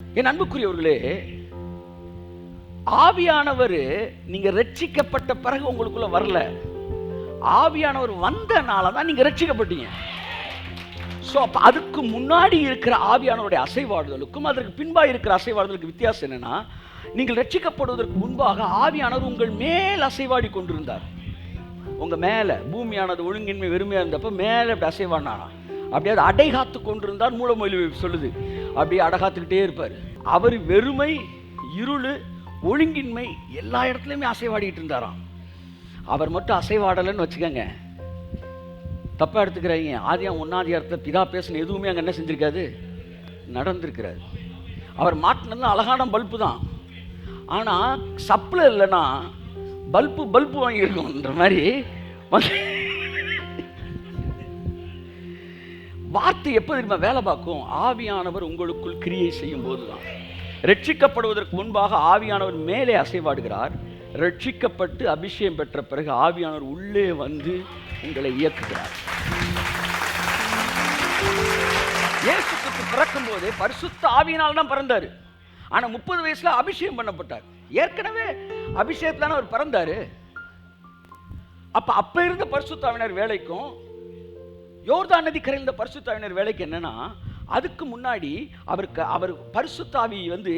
என் அன்புக்குரியவர்களே, ஆவியானவர் நீங்க ரட்சிக்கப்பட்ட பிறகு உங்களுக்குள்ள வரல. ஆவியானவர் வந்தனால தான் நீங்க ரட்சிக்கப்பட்டீங்க. ஸோ அப்போ அதுக்கு முன்னாடி இருக்கிற ஆவியானவருடைய அசைவாடுதலுக்கும் அதற்கு பின்பாக இருக்கிற அசைவாடுதலுக்கு வித்தியாசம் என்னன்னா, நீங்கள் ரட்சிக்கப்படுவதற்கு முன்பாக ஆவியானவர் உங்கள் மேல் அசைவாடி கொண்டிருந்தார். உங்க மேல பூமியானது ஒழுங்கின்மை வெறுமையா இருந்தப்ப மேல அப்படி அசைவாடினானா, அப்படியே அடை காத்து கொண்டிருந்தார். மூலமொழி சொல்லுது, அப்படியே அடகாத்துக்கிட்டே இருப்பார். அவர் வெறுமை, இருள், ஒழுங்கின்மை எல்லா இடத்துலையுமே அசைவாடிக்கிட்டு இருந்தாராம். அவர் மட்டும் அசைவாடலைன்னு வச்சுக்கோங்க, தப்பா எடுத்துக்கிறாங்க. ஆதியாம் 1 பிதா பேசின எதுவுமே அங்கே என்ன செஞ்சிருக்காது, நடந்திருக்கிறாரு. அவர் மாட்டினது அழகான பல்பு தான், ஆனால் சப்ளை இல்லைன்னா பல்பு வாங்கியிருக்கோன்ற மாதிரி வார்த்தை எப்போ தெரியுமா வேலை பார்க்கும்? ஆவியானவர் உங்களுக்குள் கிரியை செய்யும் போது தான். ரட்சிக்கப்படுவதற்கு முன்பாக ஆவியானவர் மேலே அசைவாடுகிறார். ரட்சிக்கப்பட்டு அபிஷேகம் பெற்ற பிறகு ஆவியானவர் உள்ளே வந்து உங்களை இயக்குகிறார். இயேசுக்கு பிறக்கும் போதே பரிசுத்த ஆவியினால் தான் பிறந்தாரு. ஆனா 30 வயசுல அபிஷேகம் பண்ணப்பட்டார். ஏற்கனவே அபிஷேகத்தான அவர் பிறந்தாரு. அப்ப இருந்த பரிசுத்த ஆவியினர் வேலைக்கும் யோர்தான் நதி கரையில் இருந்த பரிசுத்த ஆவியினர் வேலைக்கு என்னன்னா, அதுக்கு முன்னாடி அவர் பரிசுத்த ஆவி வந்து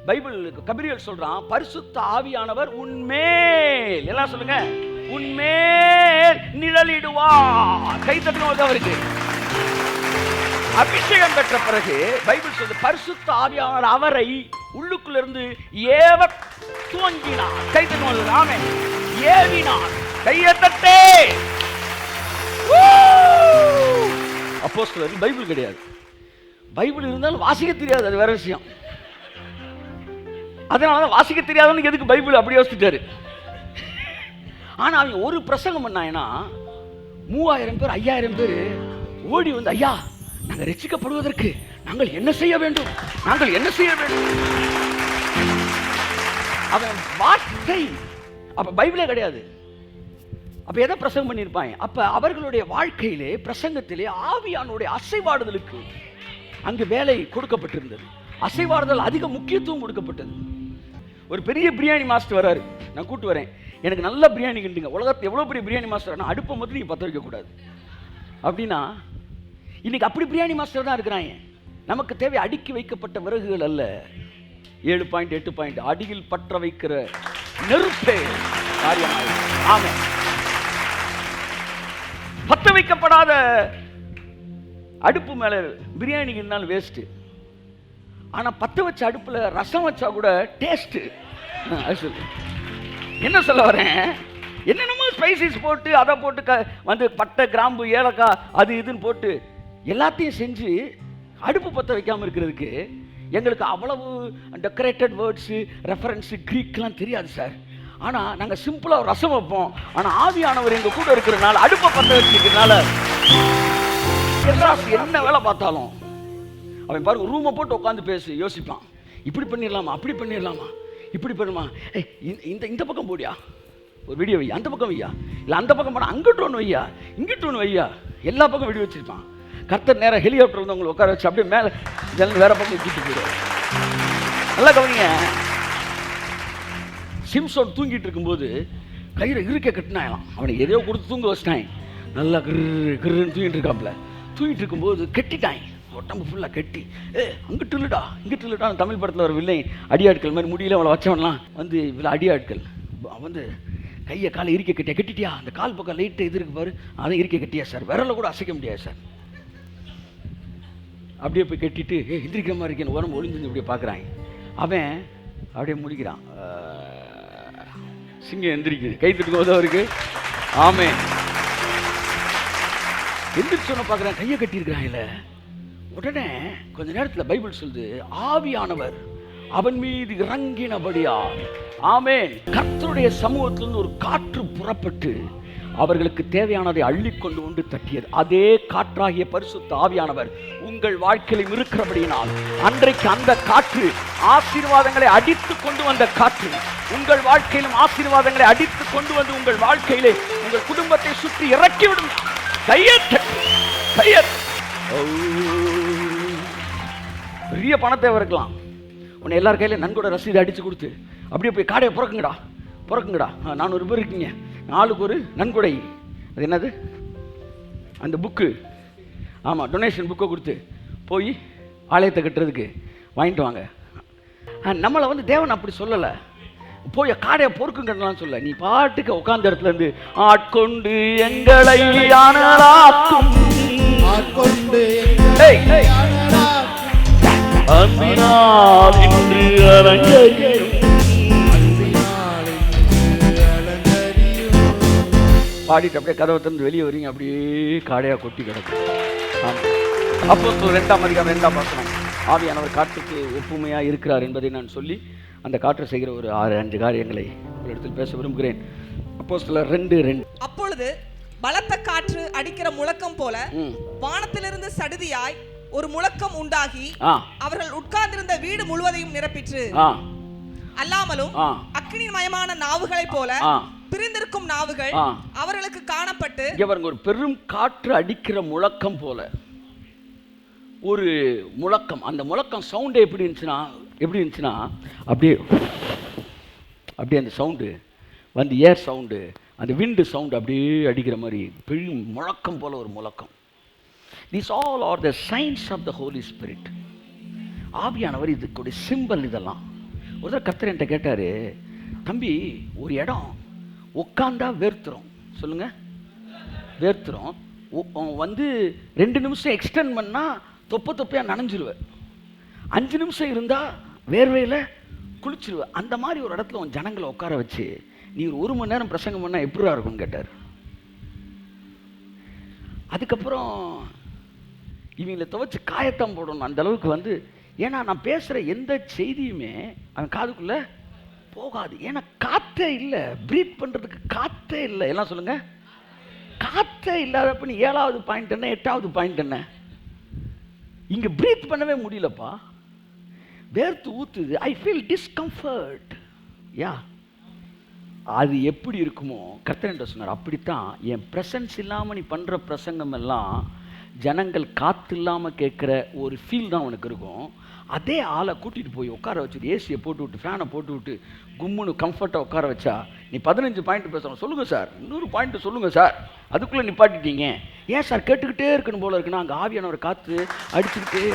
பைபிள் கபிரியல் சொல்றான், பரிசுத்த ஆவியானவர் உன்மேல், எல்லாம் சொல்லுங்க, உன்மேல் நிழலிடுவார். கை தட்டுவது அவருக்கு. அபிஷேகம் பெற்ற பிறகு பைபிள் சொல்லுது, பரிசுத்த ஆவியானவர் அவரை உள்ளுக்குள்ளிருந்து ஏவ துவங்கினார். கை தட்டுவது, ஆமென், ஏவினார். கையை தட்டே. அப்போஸ்தலர் பைபிள் கிடையாது. பைபிள் இருந்தாலும் வாசிக்க தெரியாது, அது வேற விஷயம். அதனாலதான் வாசிக்க தெரியாதவனுக்கு எதுக்கு பைபிள் அப்படி யோசிச்சுட்டாரு. ஆனா அவங்க ஒரு பிரசங்கம் பண்ணாங்கன்னா 3000 பேர் 5000 பேர் ஓடி வந்து, ஐயா நாங்கள் ரட்சிக்கப்படுவதற்கு நாங்கள் என்ன செய்ய வேண்டும், நாங்கள் என்ன செய்ய வேண்டும். அவன் வார்த்தை அப்ப பைபிளே கிடையாது. அப்ப எதை பிரசங்கம் பண்ணியிருப்பாங்க? அப்ப அவர்களுடைய வாழ்க்கையிலே பிரசங்கத்திலே ஆவியானுடைய அசைவாடுதலுக்கு அங்கு வேலை கொடுக்கப்பட்டிருந்தது. அசைவாடுதல் அதிக முக்கியத்துவம் கொடுக்கப்பட்டது. ஒரு பெரிய பிரியாணி மாஸ்டர் வராரு, நான் கூட்டு வரேன், எனக்கு நல்ல பிரியாணி கிண்டுங்க. உலகத்தில் எவ்வளோ பெரிய பிரியாணி மாஸ்டர், அடுப்பை மட்டும் நீங்கள் பற்ற வைக்கக்கூடாது அப்படின்னா, இன்னைக்கு அப்படி பிரியாணி மாஸ்டர் தான் இருக்கிறாங்க. நமக்கு தேவை அடுக்கி வைக்கப்பட்ட விறகுகள் அல்ல, 7 பாயிண்ட் 8 பாயிண்ட் அடியில் பற்ற வைக்கிற நெருப்பே காரியமாக. ஆமென். பற்ற வைக்கப்படாத அடுப்பு மேல பிரியாணி கிண்டாலும் வேஸ்ட். ஆனா பத்த வச்ச அடுப்புல ரசம் வச்சா கூட டேஸ்ட். என்ன சொல்ல வரேன், என்னென்னமோ ஸ்பைசஸ் போட்டு அதை போட்டு வந்து பட்டை கிராம்பு ஏலக்காய் அது இதுன்னு போட்டு எல்லாத்தையும் செஞ்சு அடுப்பு பற்ற வைக்காம இருக்கிறதுக்கு எங்களுக்கு அவ்வளவு டெக்கரேட்டட் வேர்ட்ஸு ரெஃபரன்ஸு க்ரீக்லாம் தெரியாது சார். ஆனால் நாங்கள் சிம்பிளாக ரசம் வைப்போம். ஆனால் ஆவியானவர் எங்கள் கூட இருக்கிறதுனால அடுப்பை பற்ற வச்சுக்கிறதுனால என்ன வேலை பார்த்தாலும் அவன் பாருங்க ரூமை போட்டு உட்காந்து பேசி யோசிப்பான், இப்படி பண்ணிடலாமா, அப்படி பண்ணிடலாமா, இப்படி பண்ணுமா, இந்த பக்கம் போடியா ஒரு வீடியோ வையா, அந்த பக்கம் வையா, இல்லை அந்த பக்கம் போனால் அங்கிட்டு ஒன்று வையா, இங்கிட்டு ஒன்று வையா, எல்லா பக்கம் வெடி வச்சிருப்பான். கர்த்தர் நேரம் ஹெலிகாப்டர் வந்து உங்களை உட்கார வச்சு அப்படியே மேலே ஜன்னல் வேற பக்கம் வச்சுட்டு போயிடுவார். நல்லா கவனிங்க, சிம்சோன் தூங்கிட்டு இருக்கும்போது கையில் இருக்க கட்டினாயலாம், அவனுக்கு எதையோ கொடுத்து தூங்க வச்சிட்டாங்க. நல்லா கிருன்னு தூங்கிட்டு இருக்காப்புல. தூங்கிட்டு இருக்கும்போது கெட்டிட்டாங்க, உடம்பு ஃபுல்லாக கெட்டி, அங்கிட்டு இல்லடா இங்கிட்டு இல்லடா. தமிழ் படத்தில் ஒரு வில்லை அடியாட்கள் மாதிரி முடியல அவளை வச்சவன்லாம் வந்து இவ்வளோ அடியாட்கள் வந்து கையை காலை இருக்க கட்டியா, கட்டிட்டியா, அந்த கால் பக்கம் லைட்டு இது இருக்கு பாரு, அதை இருக்க கட்டியா சார், விரல கூட அசைக்க முடியாது சார். அப்படியே போய் கட்டிட்டு எந்திரிக்கிற மாதிரி இருக்கேன்னு உடம்பு ஒளிஞ்சு இப்படியே பார்க்குறாங்க. அவன் அப்படியே முடிக்கிறான், சிங்கம் எந்திரிக்குது, கை தட்டுக்கு உதவருக்கு. ஆமென். எந்திரிச்சோன்னு பார்க்குறான், கையை கட்டியிருக்கிறாங்கல்ல. உடனே கொஞ்ச நேரத்தில் பைபிள் சொல்லுது, ஆவியானவர் அவன் மீது இறங்கினபடியா. ஆமென். கர்த்தருடைய சமூகத்திலிருந்து ஒரு காற்று புறப்பட்டு அவர்களுக்கு தேவையானதை அள்ளிக்கொண்டு உண்டு தட்டியது. அதே காற்றாகிய பரிசுத்த ஆவியானவர் உங்கள் வாழ்க்கையிலும் இருக்கிறபடியினால் அன்றைக்கு அந்த காற்று ஆசீர்வாதங்களை அடித்து கொண்டு வந்த காற்று உங்கள் வாழ்க்கையிலும் ஆசீர்வாதங்களை அடித்து கொண்டு வந்து உங்கள் வாழ்க்கையிலே உங்கள் குடும்பத்தை சுற்றி இறக்கிவிடும். பெரிய பண தேவை இருக்கலாம், உன்னை எல்லார் கையில் நன்கொடை ரசீது அடித்து கொடுத்து அப்படியே போய் காடையை பிறக்குங்கடா 400 பேர் இருக்கீங்க, 4க்கு ஒரு நன்கொடை, அது என்னது அந்த புக்கு, ஆமாம் டொனேஷன் புக்கை கொடுத்து போய் ஆலயத்தை கட்டுறதுக்கு வாங்கிட்டு வாங்க. நம்மளை வந்து தேவன் அப்படி சொல்லலை, போய் காடையை பொறுக்குங்கலாம் சொல்ல. நீ பாட்டுக்கு உட்கார்ந்த இடத்துல இருந்து ஆட்கொண்டு எங்களை ஆனலாக்கும் பாடிட்டு அப்படியே கதவை திறந்து வெளியே வரீங்க, அப்படியே காடையா கொட்டி கிடக்கும். அப்போஸ்தலர் 2ஆம் அதிகாரம் 2ஆம் வசனம், ஆவியானவர் காற்றுக்கு ஒப்புமையாக இருக்கிறார் என்பதை நான் சொல்லி அந்த காற்று செய்கிற ஒரு 6-5 காரியங்களை ஒரு இடத்தில் பேச விரும்புகிறேன். அப்போஸ்தலர் 2:2. அப்பொழுது பலத்த காற்று அடிக்கிற முழக்கம் போல வானத்திலிருந்து சடுதியாய் ஒரு முழக்கம் உண்டாகி அவர்கள் உட்கார்ந்திருந்த வீடு முழுவதையும் நிரப்பிற்று. அல்லாமலும் அக்கினிமயமான நாவுகளை போல பிரிந்திருக்கும் நாவுகள் அவர்களுக்கு காணப்பட்டு, ஒரு பெரும் காற்று அடிக்கிற முழக்கம் போல ஒரு முழக்கம். அந்த முழக்கம் சவுண்டு எப்படி இருந்துச்சுன்னா அப்படியே அந்த சவுண்டு வந்து ஏர் சவுண்டு, அந்த விண்டு சவுண்டு அப்படியே அடிக்கிற மாதிரி பெரிய முழக்கம் போல ஒரு முழக்கம். These all are the signs of the Holy Spirit. ஆவியானவர் இதுக்குடைய சிம்பல். இதெல்லாம் ஒரு தடவை கர்த்தர் என்கிட்ட கேட்டார், தம்பி ஒரு இடம் உட்காந்தா வேர்த்துரும், சொல்லுங்க வேர்த்துரும், வந்து 2 நிமிஷம் எக்ஸ்டெண்ட் பண்ணால் தொப்பையாக நனைஞ்சிருவேன், 5 நிமிஷம் இருந்தால் வேர்வையில் குளிச்சிருவேன். அந்த மாதிரி ஒரு இடத்துல உன் ஜனங்களை உட்கார வச்சு நீ ஒரு 1 மணி நேரம் பிரசங்கம் பண்ணால் எப்படியா இருக்கும்னு கேட்டார். அதுக்கப்புறம் இவங்களை துவைச்சு காயத்தான் போடணும் அந்த அளவுக்கு வந்து, ஏன்னா நான் பேசுகிற எந்த செய்தியுமே அவன் காதுக்குள்ளே போகாது. ஏன்னா காற்றே இல்லை, ப்ரீத் பண்ணுறதுக்கு காற்றே இல்லை. எல்லாம் சொல்லுங்கள், காற்றே இல்லாதப்ப நீ 7வது பாயிண்ட் என்ன 8வது பாயிண்ட் என்ன, இங்கே ப்ரீத் பண்ணவே முடியலப்பா, வேர்த்து ஊற்றுது, ஐ ஃபீல் டிஸ்கம்ஃபர்ட். யா அது எப்படி இருக்குமோ கர்த்தர் என்ன சொன்னார், அப்படித்தான் என் ப்ரெசன்ஸ் இல்லாமல் நீ பண்ணுற பிரசங்கம் எல்லாம் ஜனங்கள் காற்று இல்லாமல் கேட்குற ஒரு ஃபீல் தான் உனக்கு இருக்கும். அதே ஆளை கூட்டிகிட்டு போய் உட்கார வச்சுட்டு ஏசியை போட்டு விட்டு ஃபேனை போட்டு விட்டு கும்முன்னு கம்ஃபர்ட்டாக உட்கார வச்சா நீ 15 பாயிண்ட் பேசணும். சொல்லுங்கள் சார், 100 பாயிண்ட் சொல்லுங்கள் சார், அதுக்குள்ளே நிப்பாட்டிட்டீங்க. ஏன் சார் கேட்டுக்கிட்டே இருக்கணும் போல இருக்குன்னா, அங்கே ஆவியானவர் காற்று அடிச்சுக்கிட்டே.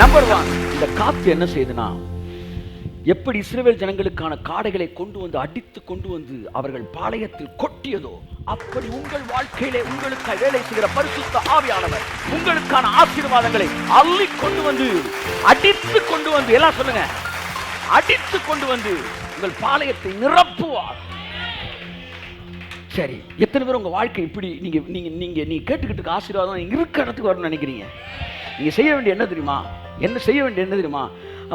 நம்பர் 1, இந்த காற்று என்ன செய்யுதுன்னா, எப்படி இஸ்ரவேல் ஜனங்களுக்கான காடைகளை கொண்டு வந்து அடித்து கொண்டு வந்து அவர்கள் பாளையத்தில் கொட்டியதோ, அப்படி உங்கள் வாழ்க்கையிலே உங்களுக்கு வேலை செய்கிற பரிசுத்த ஆவியானவர் உங்களுக்கான ஆசீர்வாதங்களை அள்ளி கொண்டு வந்து அடித்து கொண்டு வந்து, எல்லாம் சொல்லுங்க, அடித்து கொண்டு வந்து உங்கள் பாளையத்தை நிரப்புவார். சரி, எத்தனை பேர் உங்க வாழ்க்கை இப்படி நீங்க கேட்டுக்கிட்டு ஆசீர்வாதம் நீங்க இருக்கிற இடத்துக்கு வரணும்னு நினைக்கிறீங்க? நீங்க செய்ய வேண்டிய என்ன தெரியுமா,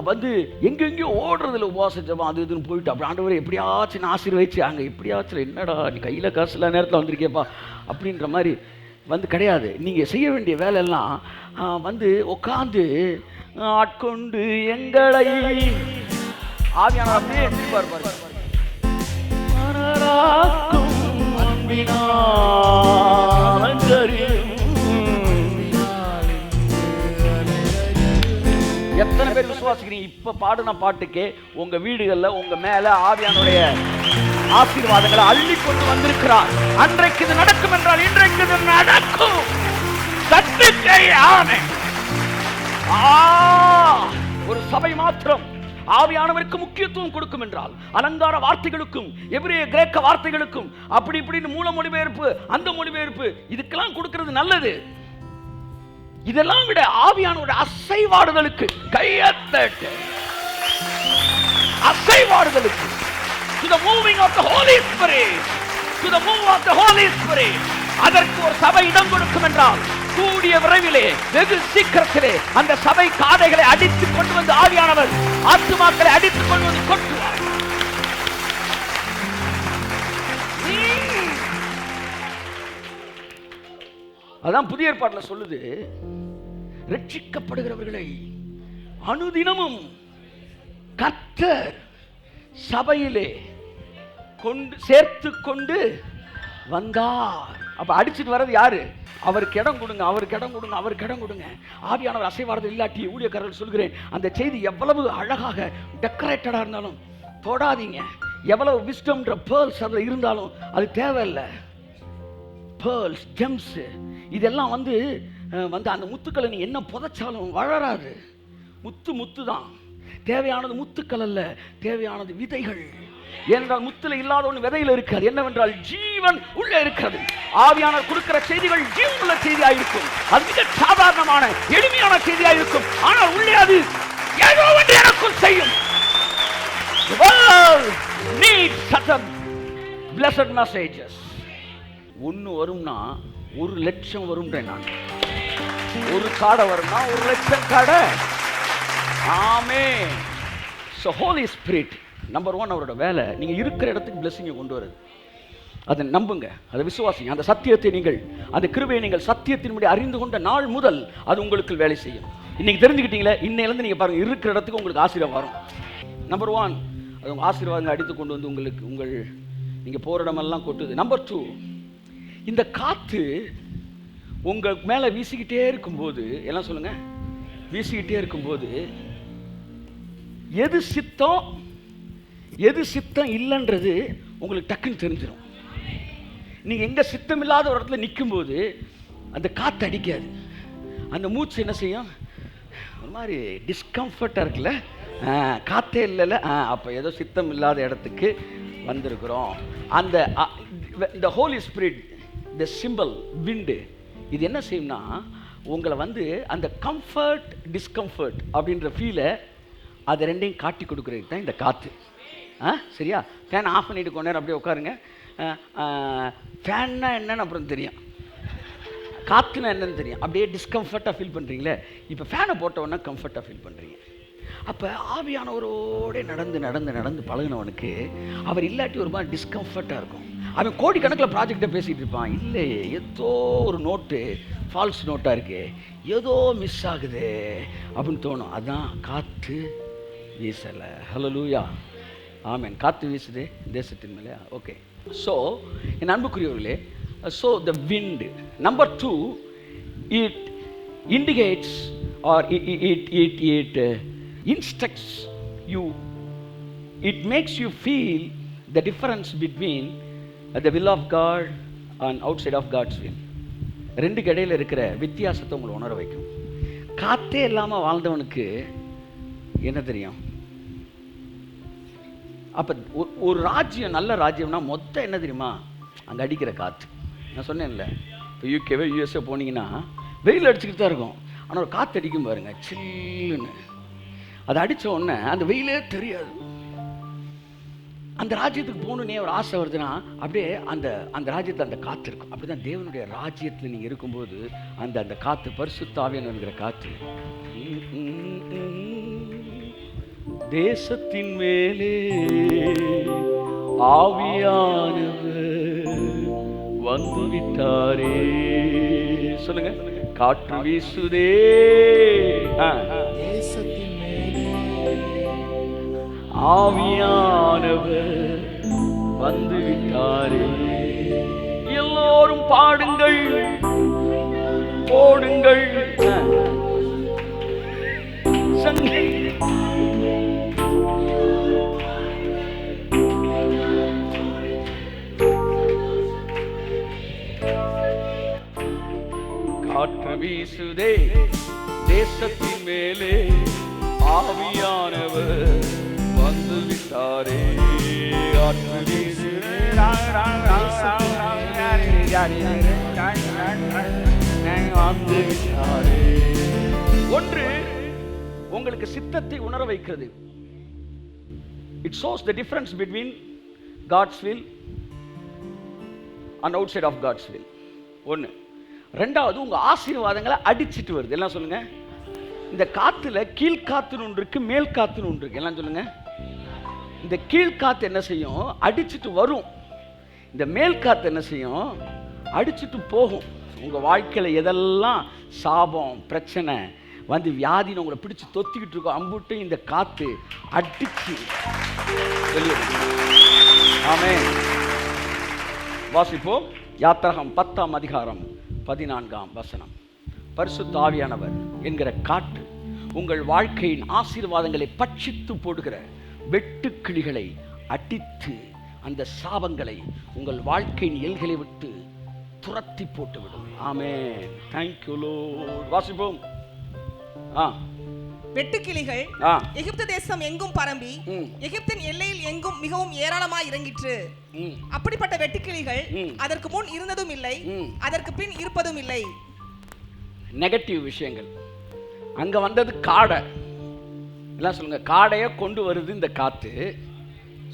வந்து எங்கெங்கயோ ஓடுறதுல உபவாச ஜெபம் அது இதுன்னு போயிட்டு அப்படி ஆண்டவரே எப்படியாச்சும் ஆசீர்வதிச்சு அங்கே எப்படியாச்சும் என்னடா நீ கையில் காசு இல்லாத நேரத்தில் வந்திருக்கேப்பா அப்படின்ற மாதிரி வந்து கிடையாது. நீங்கள் செய்ய வேண்டிய வேலையெல்லாம் வந்து உட்காந்து ஆட்கொண்டு எங்களை ஆவியானவர் அப்படியே எதிர்பார்ப்பார். எத்தனை பேர் விசுவாசிக்கிறீங்க இப்ப பாடுன பாட்டுக்கே உங்க வீடுகள்ல உங்க மேல ஆவியானுடைய ஆசீர்வாதங்களை அள்ளி கொண்டு வந்திருக்கிறார்? அன்றைக்கு இது நடக்கும் என்றால் இன்றைக்கு இது நடக்கும். ஒரு சபை மாத்திரம் ஆவியானவருக்கு முக்கியத்துவம் கொடுக்கும் என்றால் அலங்கார வார்த்தைகளுக்கும் எபிரேய கிரேக்க வார்த்தைகளுக்கும் அப்படி இப்படின்னு மூல மொழிபெயர்ப்பு அந்த மொழிபெயர்ப்பு இதுக்கெல்லாம் கொடுக்கிறது நல்லது. இதெல்லாம் விட ஆவியானவருடைய அசைவாடுதலுக்கு Kaiyathattu, அசைவாடுதலுக்கு, to the moving of the Holy Spirit, to the move of the Holy Spirit, அதற்கு ஒரு சபை இடம் கொடுக்கும் என்றால் கூடிய விரைவிலே வெகு சீக்கிரத்திலே அந்த சபை காடைகளை அடித்துக் கொண்டு வந்து ஆவியானவர் ஆத்துமாக்களை அடித்துக் கொண்டு வந்து கொட்டுவார். அதான் புதிய ஏற்பாட்டில் சொல்லுது, ரட்சிக்கப்படுகிறவர்களை அனுதினமும் கர்த்தர் சபையிலே கொண்டு சேர்த்து கொண்டு வந்தார். அப்ப அடிச்சுட்டு வர்றது யாரு? அவருக்கு இடம் கொடுங்க, அவருக்கு இடம் கொடுங்க, அவருக்கு இடம் கொடுங்க. ஆவியானவர் அசைவாரது இல்லாட்டி ஊழியக்காரர்கள் சொல்கிறேன், அந்த செய்தி எவ்வளவு அழகாக டெக்கரேட்டடா இருந்தாலும் தொடாதீங்க. எவ்வளவு விஸ்டம்ன்ற பேர்ல்ஸ் அதில் இருந்தாலும் அது தேவையில்லை. பேர்ல்ஸ், ஜெம்ஸ், இதெல்லாம் வந்து அந்த முத்துக்களை நீ என்ன புதைச்சாலும் வளராது. முத்து தான் தேவையானது. முத்துக்கள் அல்ல, தேவையானது விதைகள். ஏனென்றால் முத்துல இல்லாத ஒன்று விதையில் இருக்காது. என்னவென்றால் ஜீவன் உள்ளே இருக்கிறது. ஆவியானவர் கொடுக்கிற செய்திகள் ஜீவனுள்ள செய்தியாயிருக்கும். அது மிக சாதாரணமான எளிமையான செய்தியாயிருக்கும். ஆனால் உள்ளே அது ஏதோ ஒன்று எனக்குள் செய்யும். The world needs such a blessed messages. ஒன்று வரும்னா 1,00,000 வரும்ன்றேன் நான். ஒரு காடை வரும்னா 1,00,000 காடை. ஆமென். So Holy Spirit நம்பர் 1 அவரோட வேலை நீங்கள் இருக்கிற இடத்துக்கு பிளெஸிங்கை கொண்டு வருது. அதை நம்புங்க, அதை விசுவாசிங்க. அந்த சத்தியத்தை நீங்கள், அந்த கிருபையை நீங்கள் சத்தியத்தின்படி அறிந்து கொண்ட நாள் முதல் அது உங்களுக்கு வேலை செய்யும். இன்னைக்கு தெரிஞ்சுக்கிட்டீங்களே, இன்னையிலேருந்து நீங்கள் பாருங்கள், இருக்கிற இடத்துக்கு உங்களுக்கு ஆசீர்வாதம் வரும். நம்பர் 1 அது உங்கள் ஆசீர்வாதங்களை அடித்து கொண்டு வந்து உங்களுக்கு நீங்கள் போகிற இடமெல்லாம் கொட்டுது. நம்பர் 2 இந்த காற்று உங்கள் மேலே வீசிக்கிட்டே இருக்கும்போது, எல்லாம் சொல்லுங்கள், வீசிக்கிட்டே இருக்கும்போது எது சித்தம் இல்லைன்றது உங்களுக்கு டக்குன்னு தெரிஞ்சிடும். நீங்கள் எங்கே சித்தம் இல்லாத ஒரு இடத்துல நிற்கும்போது அந்த காற்று அடிக்காது. அந்த மூச்சு என்ன செய்யும்? ஒரு மாதிரி டிஸ்கம்ஃபர்ட்டாக இருக்குல்ல, காற்றே இல்லைல்ல, அப்போ ஏதோ சித்தம் இல்லாத இடத்துக்கு வந்திருக்கிறோம். இந்த ஹோலி ஸ்பிரிட், த சிம்பிள் விண்டு, இது என்ன செய்யும்னா உங்களை வந்து அந்த கம்ஃபர்ட் டிஸ்கம்ஃபர்ட் அப்படின்ற ஃபீலை அதை ரெண்டையும் காட்டி கொடுக்குறதுக்கு தான் இந்த காற்று. சரியா? ஃபேன் ஆஃப் பண்ணிட்டு கொஞ்ச நேரம் அப்படியே உட்காருங்க. ஃபேன்னா என்னன்னு அப்புறம் தெரியும், காற்றுனா என்னன்னு தெரியும். அப்படியே டிஸ்கம்ஃபர்ட்டாக ஃபீல் பண்ணுறீங்களே, இப்போ ஃபேனை போட்டவொன்னே கம்ஃபர்ட்டாக ஃபீல் பண்ணுறீங்க. அப்போ ஆவியானவரோடு நடந்து பழகினவனுக்கு அவர் இல்லாட்டி ஒரு மாதிரி டிஸ்கம்ஃபர்ட்டாக இருக்கும். அவன் கோடிக்கணக்கில் ப்ராஜெக்டை பேசிகிட்டு இருப்பான். இல்லை, ஏதோ ஒரு நோட்டு ஃபால்ஸ் நோட்டாக இருக்கு, ஏதோ மிஸ் ஆகுது அப்படின்னு தோணும். அதுதான் காற்று வீசலை. ஹல்லேலூயா, ஆமென். காற்று வீசுது தேசத்தின் மேலே. ஓகே. ஸோ என் அன்புக்குரியவர்களே, so the wind. Number 2, it indicates R it instructs you, it makes you feel the difference between the will of God and outside of God's will. ரெண்டுக்கு இடையில் இருக்கிற வித்தியாசத்தை உங்களை உணர வைக்கும். காற்றே இல்லாமல் வாழ்ந்தவனுக்கு என்ன தெரியும்? அப்போ ஒரு ராஜ்யம், நல்ல ராஜ்யம்னா மொத்தம் என்ன தெரியுமா? அங்கே அடிக்கிற காற்று. நான் சொன்னேன்ல, இப்போ யூகேவே யூஎஸ்ஏ போனீங்கன்னா வெயில் அடிச்சுக்கிட்டு தான் இருக்கும், ஆனால் ஒரு காற்று அடிக்கும் பாருங்க, சில்லுன்னு. அது அடித்த உடனே அந்த வெயிலே தெரியாது. அந்த ராஜ்யத்துக்கு போகணுன்னே ஒரு ஆசை வருதுன்னா அப்படியே அந்த ராஜ்யத்தில் அந்த காற்று இருக்கும். அப்படி தான் தேவனுடைய ராஜ்யத்தில் நீங்கள் இருக்கும்போது அந்த காற்று, பரிசுத்த ஆவியானவர்ங்கிற காற்று, தேசத்தின் மேலே ஆவியானவர் வந்து விட்டாரே. சொல்லுங்க, காற்று வீசுதே, தேசத்தின் மேலே ஆவியானவர் வந்து விட்டாரே. எல்லோரும் பாடுங்கள், போடுங்கள், காற்று வீசுதே தேசத்தின் மேலே ஆவியானவர் வந்து விட்டாரே. காற்று வீசுதே வந்து விட்டாரே. ஒன்று உங்களுக்கு சித்தத்தை உணர வைக்கிறது. It shows the difference between God's will and outside of God's will. ஒன்று. ரெண்டாவது, உங்க ஆசீர்வாதங்களை அடிச்சிட்டு வருது. எல்லாம் சொல்லுங்க. இந்த காத்துல கீழ்காத்துன்னு ஒன்று இருக்கு, மேல் காத்துன்னு ஒன்று இருக்கு. எல்லாம் சொல்லுங்க. இந்த கீழ்காத்து என்ன செய்யும்? அடிச்சுட்டு வரும். இந்த மேல் காத்து என்ன செய்யும்? அடிச்சுட்டு போகும். உங்க வாழ்க்கையில எதெல்லாம் சாபம், பிரச்சனை வந்து வியாதின்னு உங்களை பிடிச்சு தொத்திக்கிட்டு இருக்கோம், அம்புட்டு இந்த காத்து அடிச்சு வெளியே. ஆமென். வாசிப்போம். யாத்திராகமம் 10ஆம் அதிகாரம் 14ஆம் வசனம். பரிசுத்த ஆவியானவர் என்கிற காற்று உங்கள் வாழ்க்கையின் ஆசீர்வாதங்களை பட்சித்து போடுகிற வெட்டுக்கிளிகளை அடித்து அந்த சாபங்களை உங்கள் வாழ்க்கையின் எல்களை விட்டு துரத்தி போட்டுவிடும். ஆமென். Thank you Lord. வாசிப்போம். வெட்டுக்கிளிகள் எகிப்து தேசம் எங்கும் பரம்பி எகிப்தின் எல்லையில் எங்கும் மிகவும் ஏராளமாய் இறங்கிற்று. அப்படிப்பட்ட வெட்டுக்கிளிகள் அதற்கு முன் இருந்ததும் இல்லை, அதற்கு பின் இருப்பதும் இல்லை. நெகட்டிவ் விஷயங்கள். அங்க வந்தது காடை. எல்லாம் சொல்லுங்க, காடையை கொண்டு வருது இந்த காத்து.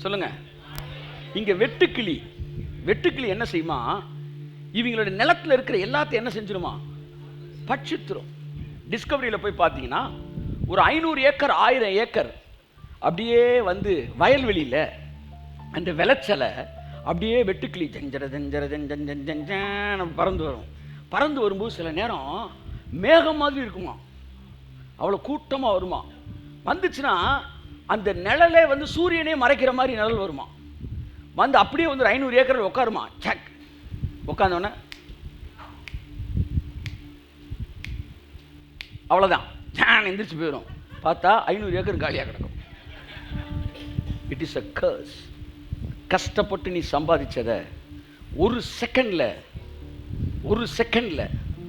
சொல்லுங்க. இங்க வெட்டுக்கிளி. வெட்டுக்கிளி என்ன செய்யுமா? இவங்களுடைய நிலத்தில் இருக்கிற எல்லாத்தையும் என்ன செஞ்சிருமா? பட்சித்துரும். டிஸ்கவரியில் போய் பார்த்தீங்கன்னா ஒரு 500 ஏக்கர் 1000 ஏக்கர் அப்படியே வந்து வயல்வெளியில் அந்த விளைச்சலை அப்படியே வெட்டுக்கிளி ஜஞ்சர ஜஞ்சர ஜஞ்சன் பறந்து வரும். பறந்து வரும்போது சில நேரம் மேகம் மாதிரி இருக்குமா, அவ்வளோ கூட்டமாக வருமா. வந்துச்சுன்னா அந்த நிழலே வந்து சூரியனே மறைக்கிற மாதிரி நிழல் வருமா. வந்து அப்படியே வந்து 500 ஏக்கர் உட்காருமா. சக் உட்காந்தோடனே அவ்வளோதான், ஜான் எந்திரிச்சு போயிடும். பார்த்தா 500 ஏக்கர் காலியாக கிடக்கும். It is a curse. கஷ்டப்பட்டு நீ சம்பாதிச்சதை ஒரு செகண்டில்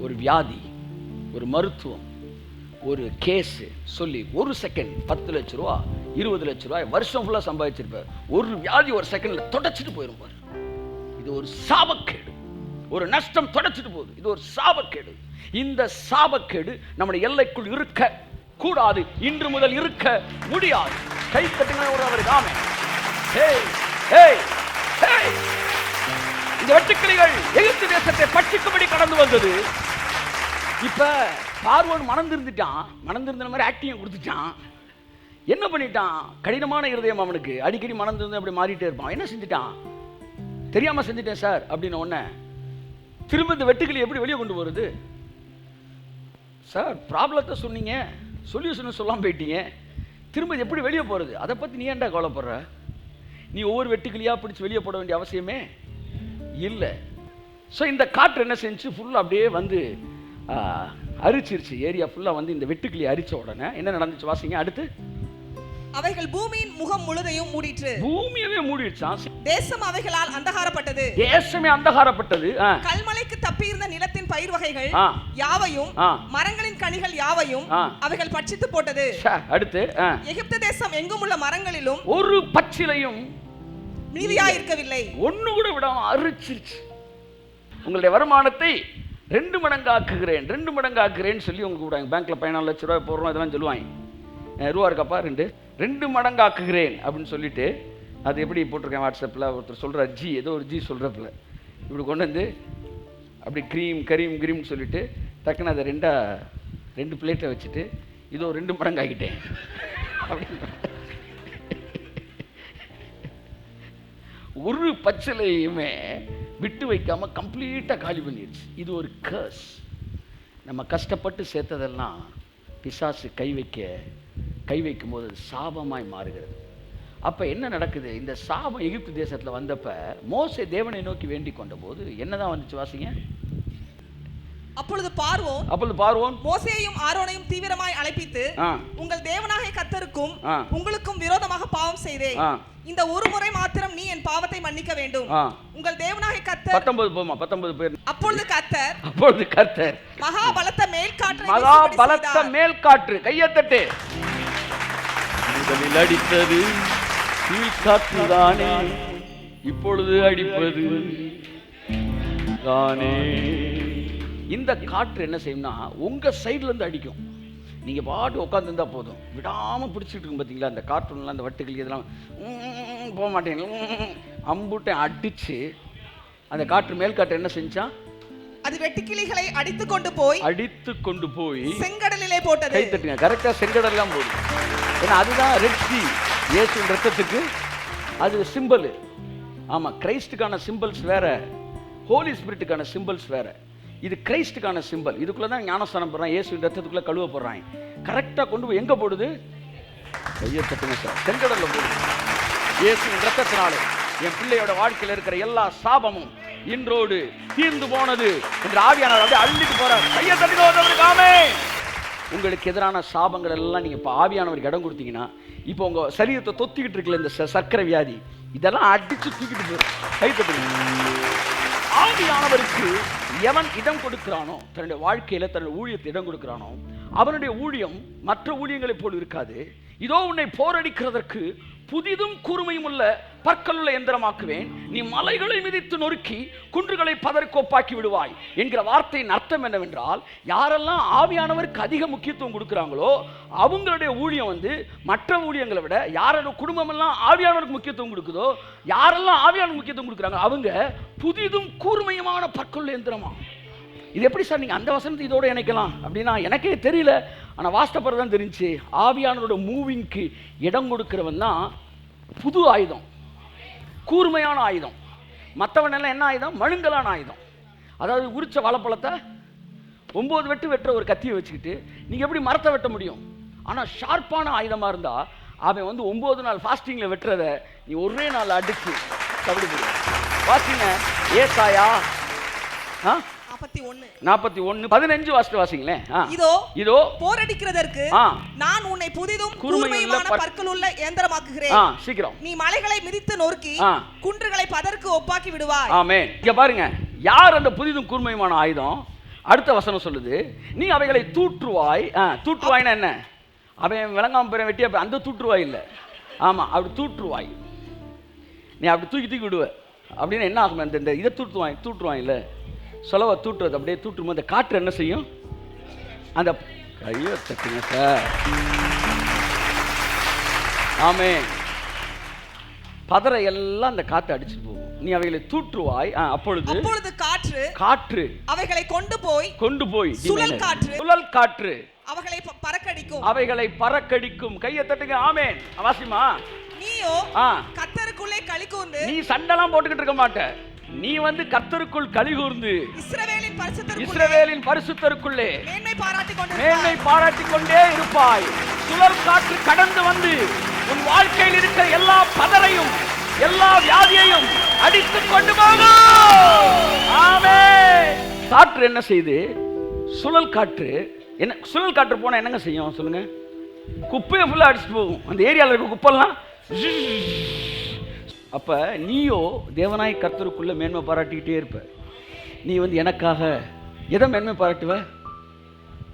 ஒரு வியாதி, ஒரு மருத்துவம், ஒரு கேஸு சொல்லி ஒரு செகண்ட் 10 லட்ச ரூபா 20 லட்ச ரூபாய் வருஷம் ஃபுல்லாக சம்பாதிச்சிருப்பார். ஒரு வியாதி ஒரு செகண்டில் தொடச்சிட்டு போயிருப்பார். இது ஒரு சாபக்கேடு. ஒரு நஷ்டம் தொடச்சிட்டு போகுது. இது ஒரு சாபக்கேடு. இந்த சாபக்கேடு நம்முடைய எல்லைக்குள் இருக்க கூடாது. இன்று முதல் இருக்க முடியாது. கை தட்டுங்க. இந்த வெட்டுக்கிளிகள் எகிப்து தேசத்தை பட்சிக்கும்படி கடந்து வந்தது. இப்ப பார்வோன் மனந்திருந்துட்டான். மனந்திருந்த மாதிரி ஆக்டிங் கொடுத்துட்டான். என்ன பண்ணிட்டான்? கடினமான இருதயம் அவனுக்கு. அடிக்கடி மனந்திருந்து அப்படி மாறிட்டே இருப்பான். என்ன செஞ்சுட்டான்? தெரியாம செஞ்சுட்டேன் சார் அப்படின்னு உடனே திரும்ப இந்த வெட்டுக்கிளி எப்படி வெளியே கொண்டு போறது? சார் ப்ராப்ளத்தை சொன்னீங்க, சொல்யூஷன் சொல்லாமல் போயிட்டீங்க, திரும்ப எப்படி வெளியே போகிறது? அதை பற்றி நீ ஏன்டா கவலைப்படுற? நீ ஒவ்வொரு வெட்டுக்கிளியாக பிடிச்சி வெளியே போட வேண்டிய அவசியமே இல்லை. ஸோ இந்த காற்று என்ன செஞ்சு ஃபுல்லாக அப்படியே வந்து அரிச்சிருச்சு. ஏரியா ஃபுல்லாக வந்து இந்த வெட்டுக்கிளி அரிச்ச உடனே என்ன நடந்துச்சு? வாசிங்க. அடுத்து அவைகள் பூமியின் முகம் முழுதையும் மூடிற்று. பூமியவே மூடிடுச்சான். தேசம் அவைகளால் அந்தகாரப்பட்டது. தேசமே அந்தகாரப்பட்டது. கல்மலைக்கு தப்பி இருந்த நிலத்தின் பயிர் வகைகள் யாவையும் மரங்களின் கனிகள் யாவையும் அவைகள் பட்சித்து போட்டது. அடுத்து எகிப்து தேசம் எங்கும் உள்ள மரங்களிலும் ஒரு பச்சிலையும் மீதியாய் இருக்கவில்லை. ஒண்ணு கூட விடாம அரிச்சிருச்சு. உங்களுடைய வருமானத்தை 2 மடங்காக்குகிறேன் சொல்லி உங்களுக்கு விடுவாங்க. பேங்க்ல 14 லட்ச ரூபாய் போடுறோம் இதெல்லாம் சொல்லுவாங்க. ரூபா இருக்காப்பா 2 மடங்காக்குகிறேன் அப்படின்னு சொல்லிட்டு அது எப்படி போட்டிருக்கேன் வாட்ஸ்அப்பில். ஒருத்தர் சொல்கிறார் ஜி, ஏதோ ஒரு ஜி சொல்கிறப்பில் இப்படி கொண்டு வந்து அப்படி கிரீம் சொல்லிட்டு டக்குன்னு அதை 2 பிளேட்டை வச்சுட்டு இதோ 2 மடங்கு ஆகிட்டேன் அப்படின்னு. ஒரு பச்சிலையுமே விட்டு வைக்காமல் கம்ப்ளீட்டாக காலி பண்ணிடுச்சு. இது ஒரு கர்ஸ். நம்ம கஷ்டப்பட்டு சேர்த்ததெல்லாம் பிசாசு கை வைக்கும் போது சாபமாய் மாறுகிறது. அப்போ என்ன நடக்குது? இந்த சாபம் எகிப்து தேசத்தில் வந்தப்ப மோசே தேவனை நோக்கி வேண்டிக் கொண்ட போது என்னதான் வந்துச்சு? வாசிங்க. அப்பொழுது பார்வோன் மோசேயையும் ஆரோனையும் தீவிரமாய் அழைப்பித்து, உங்கள் தேவனாகிய கர்த்தருக்கும் உங்களுக்கும் விரோதமாக பாவம் செய்தேன். இந்த ஒரு முறை மாத்திரம் நீ என் பாவத்தை மன்னிக்க வேண்டும். உங்கள் தேவனாகிய கர்த்தர் 19 பேர். அப்பொழுது கர்த்தர் மகா பலத்த மேல்காற்று கையத்தட்டு முதலில் அடித்தது கீழ்காற்று தானே, இப்பொழுது அடிப்பது தானே. இந்த காற்று என்ன செய்யும்னா உங்க சைட்ல இருந்து அடிக்கும். நீங்க பாட்டு உட்காந்துருந்தா போதும், விடாம பிடிச்சிட்டு இருக்கும். பார்த்தீங்களா அந்த காற்றுலாம், அந்த வட்டுக்கிளி இதெல்லாம் போக மாட்டேங்க. அம்புட்டை அடிச்சு அந்த காற்று மேல் காற்று என்ன செஞ்சான்? அது வெட்டுக்கிளிகளை அடித்து கொண்டு போய் செங்கடலிலே போட்டது. கை தட்டுங்க. கரெக்டா செங்கடல்லாம் போகுது. ஏன்னா அதுதான் ரெட் சீ. இயேசுவின் ரத்தத்துக்கு அது சிம்பிள். ஆமா, கிரைஸ்டுக்கான சிம்பிள்ஸ் வேற, ஹோலி ஸ்பிரிட்டுக்கான சிம்பிள்ஸ் வேற. இது கிரைஸ்டுக்கான சிம்பிள். இதுக்குள்ள தான் ஞானஸ்தானம் போடுறான், இயேசுவின் ரத்தத்துக்குள்ள கழுவ போடுறாங்க. கரெக்டா கொண்டு போய் எங்க போடுது? கையை தட்டுங்க சார். செங்கடல்ல போடுது. இயேசுவின் ரத்தத்தினாலே என் பிள்ளையோட வாழ்க்கையில் இருக்கிற எல்லா சாபமும் இன்றோடு தீர்ந்து போனது என்று ஆவியானவர் அப்படியே அள்ளிட்டு போறார். கையை தட்டுங்க. ஆமென். உங்களுக்கு எதிரான சாபங்கள் எல்லாம் நீங்க இப்ப ஆவியானவருக்கு இடம் கொடுத்தீங்கன்னா, இப்போ உங்க சரீரத்தை தொத்திக்கிட்டு இருக்குல்ல இந்த சர்க்கரை வியாதி, இதெல்லாம் அடிச்சு தூக்கிட்டு போயிடும். கை தட்டுங்க. ஆவியானவருக்கு எவன் இடம் கொடுக்கிறானோ, தன்னுடைய வாழ்க்கையில தன்னுடைய ஊழியத்தை இடம் கொடுக்கிறானோ, அவனுடைய ஊழியம் மற்ற ஊழியங்களைப் போல் இருக்காது. இதோ உன்னை போரடிக்கிறதற்கு புதிதும் கூர்மையும் உள்ள பற்களுள்ள எந்திரமாக்குவேன், நீ மலைகளை மிதித்து நொறுக்கி குன்றுகளை பதற்கோப்பாக்கி விடுவாய் என்கிற வார்த்தையின் அர்த்தம் என்னவென்றால், யாரெல்லாம் ஆவியானவருக்கு அதிக முக்கியத்துவம் கொடுக்குறாங்களோ அவங்களுடைய ஊழியம் வந்து மற்ற ஊழியங்களை விட, யாரோட குடும்பம் எல்லாம் ஆவியானவருக்கு முக்கியத்துவம் கொடுக்குதோ, யாரெல்லாம் ஆவியானவருக்கு முக்கியத்துவம் கொடுக்குறாங்க அவங்க புதிதும் கூர்மையுமான பற்களுள்ள எந்திரமா. இது எப்படி சார் நீங்கள் அந்த வசனத்தை இதோட இணைக்கலாம் அப்படின்னா எனக்கே தெரியல. ஆனால் வாஸ்தப்படுறது தான் தெரிஞ்சு, ஆவியானவரோட மூவிங்க்கு இடம் கொடுக்கிறவன் தான் புது ஆயுதம், கூர்மையான ஆயுதம். மற்றவன் எல்லாம் என்ன ஆயுதம்? மழுங்கலான ஆயுதம். அதாவது உரிச்ச வாழைப்பழத்தை 9 வெட்டு வெட்டுற ஒரு கத்தியை வச்சுக்கிட்டு நீங்கள் எப்படி மரத்தை வெட்ட முடியும்? ஆனால் ஷார்ப்பான ஆயுதமாக இருந்தால் அவன் வந்து 9 நாள் ஃபாஸ்டிங்கில் வெட்டுறத நீ ஒரே நாள் அடிச்சு தவிடு போடுவான். வாசிங்க ஏசாயா 41:15 வாசிட்டு வாசிங்களேன். இதோ போரடிக்கிறதற்கு நான் உன்னை புதிதும் கூர்மையான பற்களுள்ள இயந்திரமாக்குகிறேன். சீக்கிரம் நீ மலைகளை மிதித்து நொறுக்கி குன்றுகளை பதருக்கு ஒப்பாக்கி விடுவாய். ஆமென். இங்க பாருங்க, யார் அந்த புதிதும் கூர்மையான ஆயுதம்? அடுத்த வசனம் சொல்லுது, நீ அவைகளை தூற்றுவாய். தூற்றுவாய்னா என்ன? அவன் விளங்காம பெற வெட்டி அந்த தூற்றுவாய் இல்லை. ஆமா, அப்படி தூற்றுவாய். நீ அப்படி தூக்கி தூக்கி விடுவ அப்படின்னு என்ன ஆகும்? இந்த இதை தூற்றுவாய் இல்லை, சொலவை தூட்டுறது. அப்படியே தூட்டும்போது அந்த காற்று என்ன செய்யும்? அந்த கையை தட்டுங்க சார். ஆமென். பதரை எல்லாம் அந்த காற்று அடிச்சுட்டு போகும். நீ அவைகளை தூற்றுவாய். அப்பொழுது காற்று அவைகளை கொண்டு போய் சுழல் காற்று அவைகளை பறக்கடிக்கும். கையை தட்டுங்க. ஆமென். வாசிமா, நீயோ கர்த்தருக்குள்ளே களி கூர்ந்து, நீ சண்டெல்லாம் போட்டுக்கிட்டு இருக்க மாட்ட. நீ வந்து கர்த்தருக்குள் களி கூர்ந்து இஸ்ரவேலின் பரிசுத்தருக்குள்ளே மேன்மை பாராட்டிக் கொண்டே இருப்பாய். சுழல் காற்று கடந்து வந்து உன் வாழ்க்கையில் இருக்கிற எல்லா பதரையும் எல்லா வியாதியையும் அடித்துக் கொண்டு போகும். ஆமென். காற்று என்ன செய்து? சுழல் காற்று என்ன? சுழல் காற்று போனா என்னங்க செய்யும் சொல்லுங்க? குப்பையை ஃபுல்லா அடிச்சுட்டு போகும். அந்த ஏரியாவில் இருக்க குப்பெல்லாம். அப்போ நீயோ தேவனாய் கர்த்தருக்குள்ளே மேன்மை பாராட்டிக்கிட்டே இருப்ப. நீ வந்து எனக்காக எதை மேன்மை பாராட்டுவ?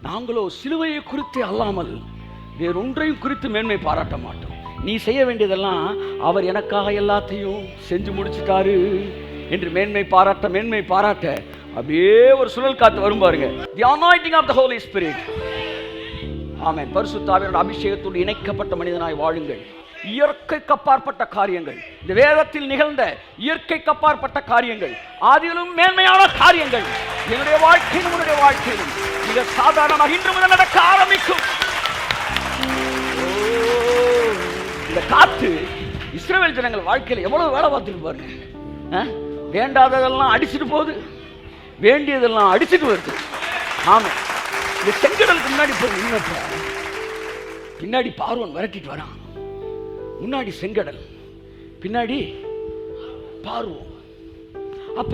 நாங்களோ சிலுவையை குறித்து அல்லாமல் வேறொன்றையும் குறித்து மேன்மை பாராட்ட மாட்டோம். நீ செய்ய வேண்டியதெல்லாம் அவர் எனக்காக எல்லாத்தையும் செஞ்சு முடிச்சுட்டாரு என்று மேன்மை பாராட்ட அப்படியே ஒரு சுழல் காத்து வரும் பாருங்க. The anointing of the Holy Spirit. ஆமென். பரிசுத்த ஆவியானவருடைய அபிஷேகத்தோடு இணைக்கப்பட்ட மனிதனாய் வாழுங்கள். இயற்கைக்கு அப்பாற்பட்ட காரியங்கள், இந்த வேதத்தில் நிகழ்ந்த இயற்கைக்கு அப்பாற்பட்ட காரியங்கள், ஆதியிலும் மேன்மையான காரியங்கள் என்னுடைய வாழ்க்கையிலும் உன்னுடைய வாழ்க்கையிலும் மிக சாதாரணமாக இன்று முதல் நடக்க ஆரம்பிக்கும். இந்த காத்து இஸ்ரவேல் ஜனங்கள் வாழ்க்கையில் எவ்வளவு வேலை பார்த்துட்டு பாருங்க. வேண்டாததெல்லாம் அடிச்சுட்டு போகுது, வேண்டியதெல்லாம் அடிச்சுட்டு வருது. ஆமா, இந்த செங்கடலுக்கு முன்னாடி போய் நின்னப்ப பின்னாடி பார்வோன் விரட்டிட்டு வரான். முன்னாடி செங்கடல், பின்னாடி பார்வோன். அப்ப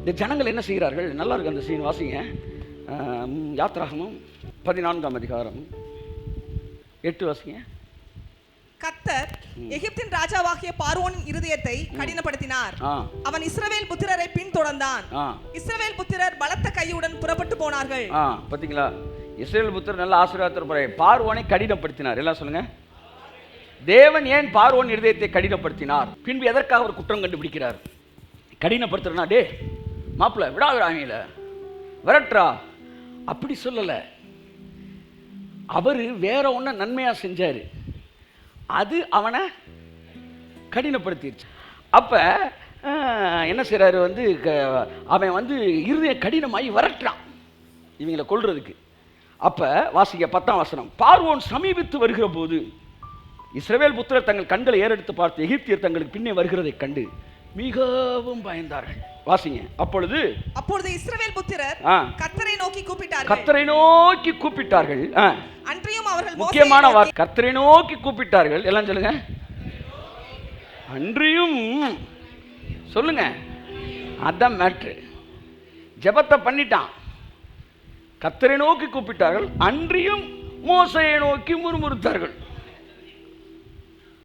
இந்த ஜனங்கள் என்ன செய்கிறார்கள்? நல்லா இருக்கு அந்த சீன், வாசிங்க. யாத்ராகமம் 14ஆம் அதிகாரம் 8 வாசிங்க. கர்த்தர் எகிப்தின் ராஜாவாகிய பார்வோனின் இருதயத்தை கடினப்படுத்தினார். அவன் இஸ்ரவேல் புத்திரரை பின்தொடர்ந்தான். இஸ்ரவேல் புத்திரர் பலத்த கையுடன் புறப்பட்டு போனார்கள். பாத்தீங்களா? இஸ்ரவேல் புத்திரர் நல்ல ஆசீர்வாதத்தோட பார்வோனை கடினப்படுத்தினார். எல்லாம் சொல்லுங்க. தேவன் ஏன் பார்வோன் இருதயத்தை கடினப்படுத்தினார்? பின்பு எதற்காக ஒரு குற்றம் கண்டுபிடிக்கிறார்? கடினப்படுத்துறனா, டே மாப்பிள்ள விடாவிடாமையில விரட்டுறா அப்படி சொல்லல. அவரு வேற ஒன்ன நன்மையா செஞ்சாரு, அது அவனை கடினப்படுத்திடுச்சு. அப்ப என்ன செய்யறாரு? வந்து அவன் வந்து இருதய கடினமாகி விரட்டுறான் இவங்களை கொல்றதுக்கு. அப்ப வாசிக்க 10ஆம் வசனம். பார்வோன் சமீபித்து வருகிற போது இஸ்ரவேல் புத்திரர் தங்கள் கண்களை ஏறெடுத்து பார்த்து எகிப்தியர் தங்களுக்கு பின்னே வருகிறதை கண்டு மிகவும் பயந்தார்கள். வாசிங்க. அப்பொழுது இஸ்ரவேல் புத்திரர் கர்த்தரை நோக்கி கூப்பிட்டார்கள். அன்றியும் அவர்கள் முக்கியமான வார்த்தை கர்த்தரை நோக்கி கூப்பிட்டார்கள். எல்லாம் சொல்லுங்க. அன்றியும் சொல்லுங்க. அதான் மேட்ரு. ஜெபத்தை பண்ணிட்டான், கர்த்தரை நோக்கி கூப்பிட்டார்கள், அன்றியும் மோசையை நோக்கி முறுமுறுத்தார்கள்.